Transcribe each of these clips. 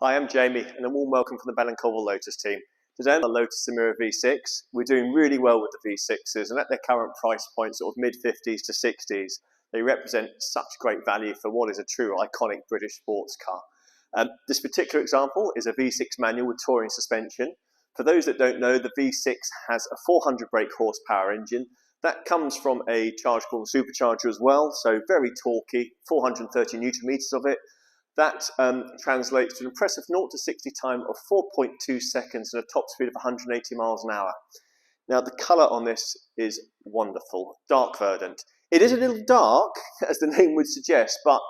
Hi, I'm Jamie, and a warm welcome from the Bell & Lotus team. Today on the Lotus Emira V6, we're doing really well with the V6s, and at their current price point, sort of mid-50s to 60s, they represent such great value for what is a true iconic British sports car. This particular example is a V6 manual with touring suspension. For those that don't know, the V6 has a 400 brake horsepower engine. That comes from a charge called a supercharger as well, so very torquey, 430 newton meters of it. That translates to an impressive 0 to 60 time of 4.2 seconds and a top speed of 180 miles an hour. Now, the colour on this is wonderful, Dark Verdant. It is a little dark, as the name would suggest, but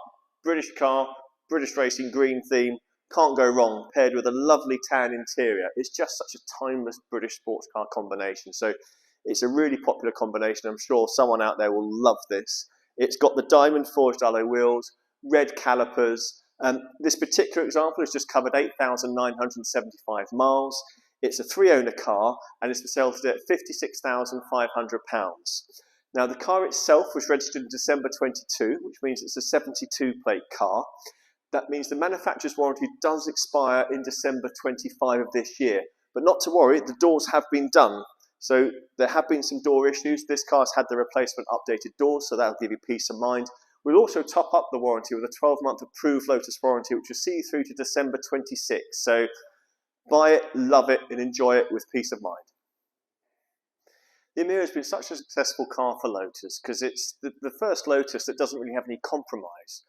British car, British racing green theme, can't go wrong, paired with a lovely tan interior. It's just such a timeless British sports car combination. So it's a really popular combination. I'm sure someone out there will love this. It's got the diamond forged alloy wheels, red calipers. This particular example has just covered 8,975 miles. It's a three-owner car, and it's for sale today at £56,500. Now, the car itself was registered in December 22, which means it's a 72 plate car. That means the manufacturer's warranty does expire in December 25 of this year. But not to worry, the doors have been done. So there have been some door issues. This car's had the replacement updated doors, so that'll give you peace of mind. We'll also top up the warranty with a 12-month approved Lotus warranty, which will see you through to December 26. So buy it, love it, and enjoy it with peace of mind. The Emira has been such a successful car for Lotus because it's the first Lotus that doesn't really have any compromise.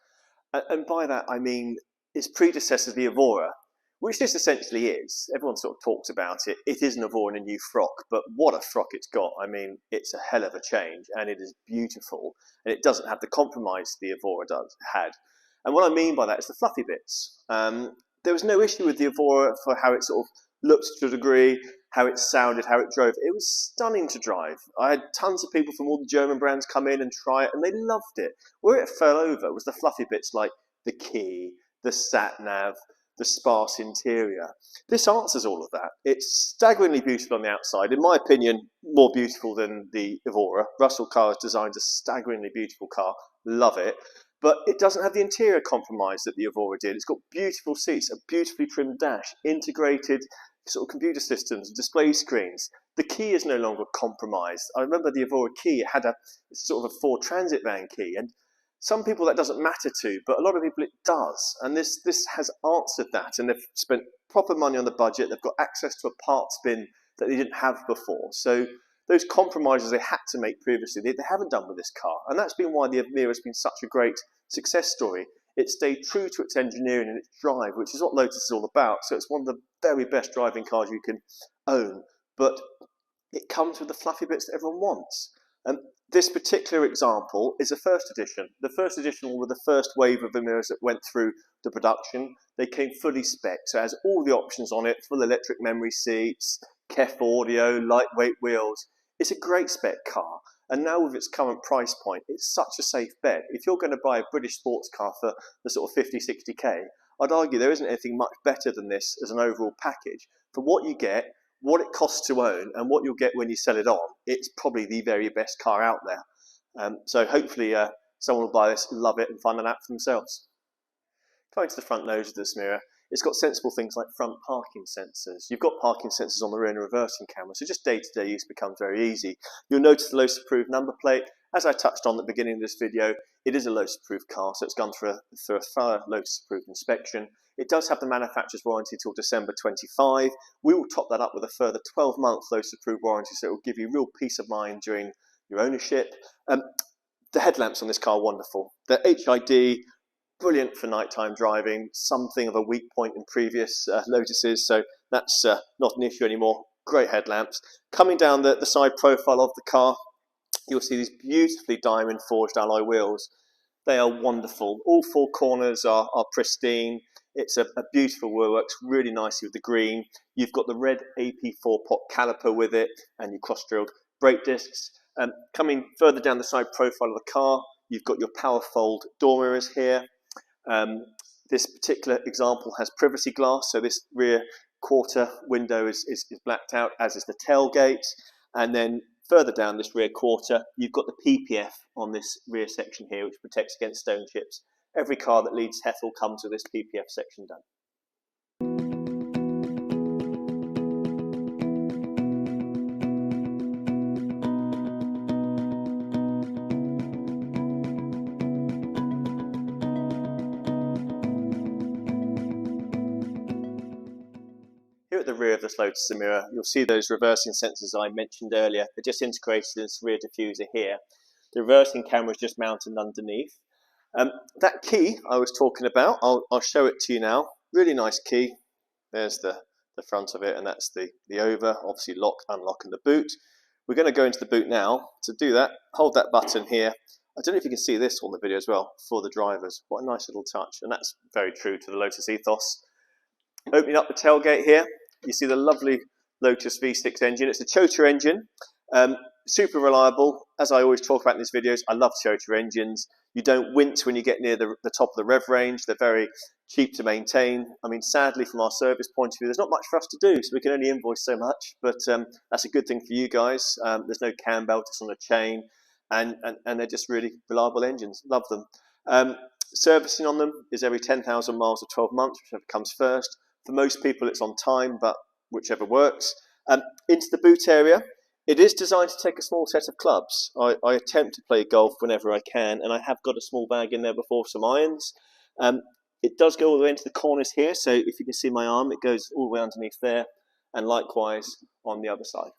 And by that, I mean its predecessor, the Evora, which this essentially is. Everyone sort of talks about it. It is an Evora in a new frock, but what a frock it's got. I mean, it's a hell of a change, and it is beautiful, and it doesn't have the compromise the Evora had. And what I mean by that is the fluffy bits. There was no issue with the Evora for how it sort of looked to a degree, how it sounded, how it drove. It was stunning to drive. I had tons of people from all the German brands come in and try it, and they loved it. Where it fell over was the fluffy bits like the key, the sat-nav, the sparse interior. This answers all of that. It's staggeringly beautiful on the outside. In my opinion, more beautiful than the Evora. Russell Cars designed a staggeringly beautiful car. Love it. But it doesn't have the interior compromise that the Evora did. It's got beautiful seats, a beautifully trimmed dash, integrated sort of computer systems, display screens. The key is no longer compromised. I remember the Evora key, it had a sort of a Ford Transit van key, and some people that doesn't matter to, but a lot of people it does. And this has answered that, and they've spent proper money on the budget. They've got access to a parts bin that they didn't have before. So those compromises they had to make previously, they haven't done with this car. And that's been why the Emira has been such a great success story. It stayed true to its engineering and its drive, which is what Lotus is all about. So it's one of the very best driving cars you can own. But it comes with the fluffy bits that everyone wants. This particular example is a first edition. The first edition were the first wave of Emiras that went through the production. They came fully spec'd, so it has all the options on it, full electric memory seats, KEF audio, lightweight wheels. It's a great spec car. And now with its current price point, it's such a safe bet. If you're going to buy a British sports car for the sort of 50, 60k, I'd argue there isn't anything much better than this as an overall package. For what you get, what it costs to own, and what you'll get when you sell it on, it's probably the very best car out there. So hopefully someone will buy this, love it, and find that out for themselves. Going to the front nose of this Emira, it's got sensible things like front parking sensors. You've got parking sensors on the rear and reversing camera, so just day-to-day use becomes very easy. You'll notice the Lotus approved number plate. As I touched on at the beginning of this video, it is a Lotus approved car, so it's gone through a thorough Lotus approved inspection. It does have the manufacturer's warranty until December 25. We will top that up with a further 12-month Lotus approved warranty, so it will give you real peace of mind during your ownership. The headlamps on this car are wonderful. They're HID, brilliant for nighttime driving, something of a weak point in previous Lotuses, so that's not an issue anymore. Great headlamps. Coming down the side profile of the car, you'll see these beautifully diamond forged alloy wheels. They are wonderful. All four corners are pristine. It's a beautiful wheel, works really nicely with the green. You've got the red AP4 pot caliper with it, and your cross-drilled brake discs. Coming further down the side profile of the car, you've got your power fold door mirrors here. This particular example has privacy glass, so this rear quarter window is blacked out, as is the tailgate. And then further down this rear quarter, you've got the PPF on this rear section here, which protects against stone chips. Every car that leads Hethel comes with this PPF section done. at the rear of this Lotus Emira, you'll see those reversing sensors I mentioned earlier. They're just integrated in this rear diffuser here. The reversing camera is just mounted underneath. That key I was talking about, I'll show it to you now. Really nice key. There's the front of it, and that's the over. Obviously lock, unlock in the boot. We're going to go into the boot now. To do that, hold that button here. I don't know if you can see this on the video as well for the drivers. What a nice little touch, and that's very true to the Lotus ethos. Opening up the tailgate here, you see the lovely Lotus V6 engine. It's a Chota engine, super reliable. As I always talk about in these videos, I love Chota engines. You don't wince when you get near the top of the rev range. They're very cheap to maintain. I mean, sadly, from our service point of view, there's not much for us to do, so we can only invoice so much, but that's a good thing for you guys. There's no cam belt, it's on a chain, and they're just really reliable engines. Love them. Servicing on them is every 10,000 miles or 12 months, whichever comes first. For most people, it's on time, but whichever works. Into the boot area, it is designed to take a small set of clubs. I attempt to play golf whenever I can, and I have got a small bag in there before, some irons. It does go all the way into the corners here, so if you can see my arm, it goes all the way underneath there, and likewise on the other side.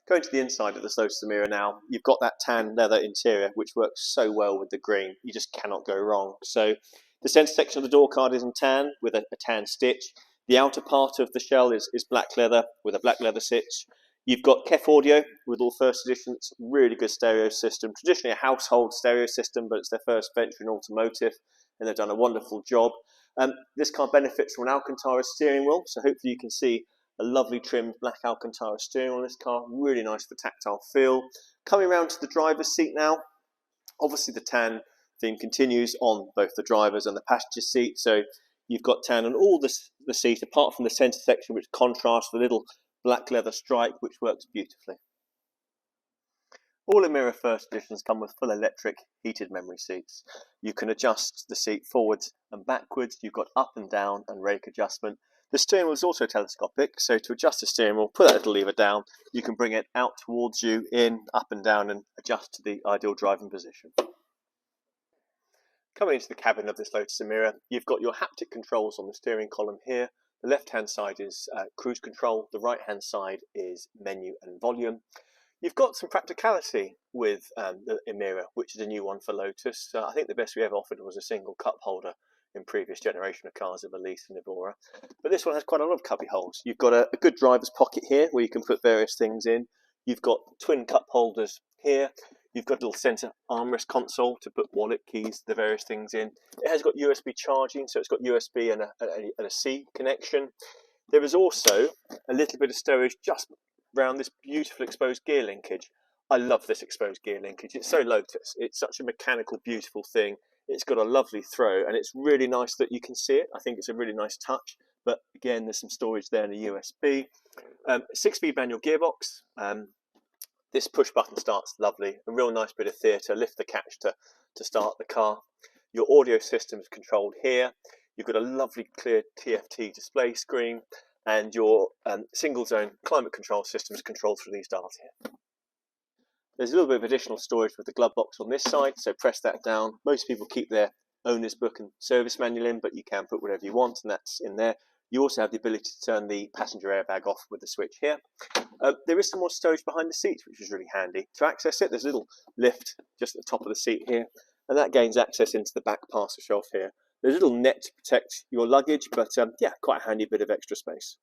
Going to the inside of the Lotus Emira now, you've got that tan leather interior, which works so well with the green. You just cannot go wrong. So the centre section of the door card is in tan with a tan stitch. The outer part of the shell is black leather with a black leather stitch. You've got KEF audio with all First Editions, really good stereo system. Traditionally a household stereo system, but it's their first venture in automotive, and they've done a wonderful job. This car benefits from an Alcantara steering wheel, so hopefully you can see a lovely trimmed black Alcantara steering wheel on this car, really nice for tactile feel. Coming around to the driver's seat now, obviously the tan theme continues on both the driver's and the passenger seat, so you've got tan on all the seat, apart from the centre section, which contrasts the little black leather stripe, which works beautifully. All Emira First Editions come with full electric heated memory seats. You can adjust the seat forwards and backwards. You've got up and down and rake adjustment. The steering wheel is also telescopic, so to adjust the steering wheel, put that little lever down, you can bring it out towards you, in, up and down, and adjust to the ideal driving position. Coming into the cabin of this Lotus Emira, you've got your haptic controls on the steering column here. The left-hand side is cruise control, the right-hand side is menu and volume. You've got some practicality with the Emira, which is a new one for Lotus. I think the best we ever offered was a single cup holder in previous generation of cars of Elise and Evora. But this one has quite a lot of cubby holes. You've got a good driver's pocket here where you can put various things in. You've got twin cup holders here. You've got a little centre armrest console to put wallet, keys, the various things in. It has got USB charging, so it's got USB and a C connection. There is also a little bit of storage just around this beautiful exposed gear linkage. I love this exposed gear linkage. It's so Lotus. It's such a mechanical, beautiful thing. It's got a lovely throw, and it's really nice that you can see it. I think it's a really nice touch, but again, there's some storage there and a USB. 6-speed manual gearbox. This push button starts lovely. A real nice bit of theatre. Lift the catch to start the car. Your audio system is controlled here. You've got a lovely clear TFT display screen, and your single zone climate control system is controlled through these dials here. There's a little bit of additional storage with the glove box on this side, so press that down. Most people keep their owner's book and service manual in, but you can put whatever you want, and that's in there. You also have the ability to turn the passenger airbag off with the switch here. There is some more storage behind the seats, which is really handy. To access it, there's a little lift just at the top of the seat here, and that gains access into the back parcel shelf here. There's a little net to protect your luggage, but yeah, quite a handy bit of extra space.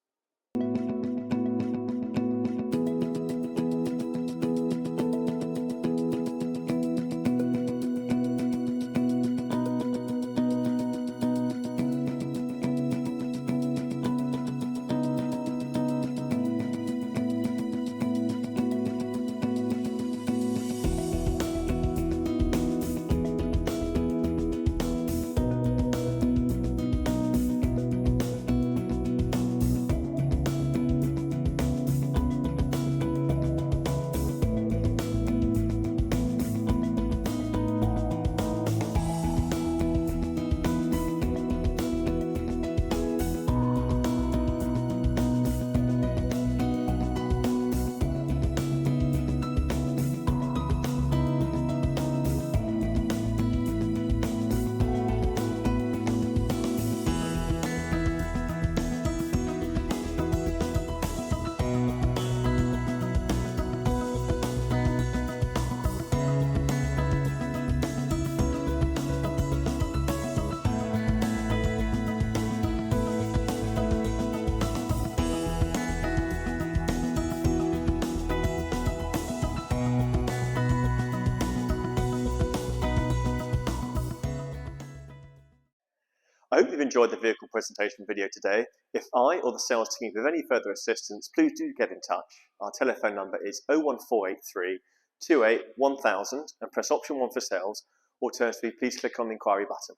I hope you've enjoyed the vehicle presentation video today. If I or the sales team have any further assistance, please do get in touch. Our telephone number is 01483 28 1000 and press option 1 for sales. Alternatively, please click on the inquiry button.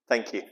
Thank you.